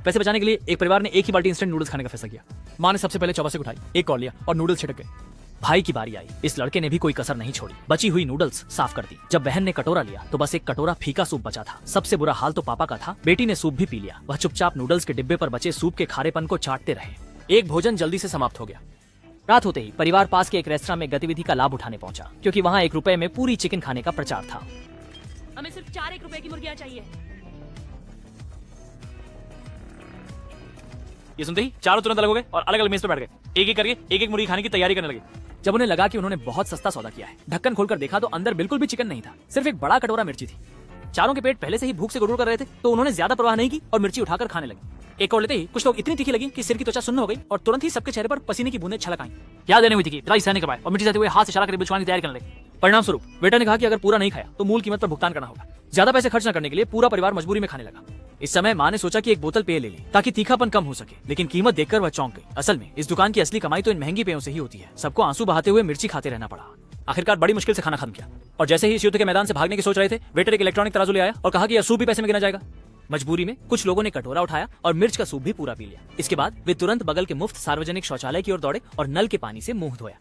पैसे बचाने के लिए एक परिवार ने एक ही बाल्टी इंस्टेंट नूडल्स खाने का फैसला किया। माँ ने सबसे पहले चौपासी उठाई, एक कॉल लिया और नूडल्स छिड़क गए। भाई की बारी आई। इस लड़के ने भी कोई कसर नहीं छोड़ी, बची हुई नूडल्स साफ कर दी। जब बहन ने कटोरा लिया तो बस एक कटोरा फीका सूप बचा था। सबसे बुरा हाल तो पापा का था। बेटी ने सूप भी पी लिया। वह चुपचाप नूडल्स के डिब्बे पर बचे सूप के खारेपन को चाटते रहे। एक भोजन जल्दी से समाप्त हो गया। रात होते ही परिवार पास के एक रेस्तरां में गतिविधि का लाभ उठाने पहुंचा, क्योंकि वहाँ 1 रुपए में पूरी चिकन खाने का प्रचार था। हमें सिर्फ 4 1 रुपए की मुर्गियां चाहिए। ये सुनते ही चारों तुरंत अलग हो गए और अलग अलग मेज पर बैठ गए। एक एक करके एक एक मुर्गी खाने की तैयारी करने लगे। जब उन्हें लगा कि उन्होंने बहुत सस्ता सौदा किया है, ढक्कन खोलकर देखा तो अंदर बिल्कुल भी चिकन नहीं था, सिर्फ एक बड़ा कटोरा मिर्ची थी। चारों के पेट पहले से ही भूख से गुड़गुड़ कर रहे थे, तो उन्होंने ज्यादा परवाह नहीं की और मिर्ची उठाकर खाने लगे। एक और लेते ही कुछ लोग इतनी तीखी लगी कि सिर की त्वचा सुन्न हो गई और तुरंत ही सबके चेहरे पर पसीने की बूंदें छलक आईं। याद देने हुई थी कि इतना सहने के बाद और मिर्ची जाते हुए हाथ से इशारा करके भिजवाने की तैयारी करने लगे। परिणाम स्वरूप वेटर ने कहा कि अगर पूरा नहीं खाया तो मूल कीमत पर भुगतान करना होगा। ज्यादा पैसे खर्च न करने के लिए पूरा परिवार मजबूरी में खाने लगा। इस समय माँ ने सोचा कि एक बोतल पेय ले ली ताकि तीखापन कम हो सके, लेकिन कीमत देखकर वह चौंक गई। असल में इस दुकान की असली कमाई तो इन महंगी पेयों से ही होती है। सबको आंसू बहाते हुए मिर्ची खाते रहना पड़ा। आखिरकार बड़ी मुश्किल से खाना खत्म किया और जैसे ही इस युद्ध के मैदान से भागने की सोच रहे थे, वेटर एक इलेक्ट्रॉनिक तराजू ले आया और कहा कि यह सूप भी पैसे में गिना जाएगा। मजबूरी में कुछ लोगों ने कटोरा उठाया और मिर्च का सूप भी पूरा पी लिया। इसके बाद वे तुरंत बगल के मुफ्त सार्वजनिक शौचालय की ओर दौड़े और नल के पानी से मुंह धोया।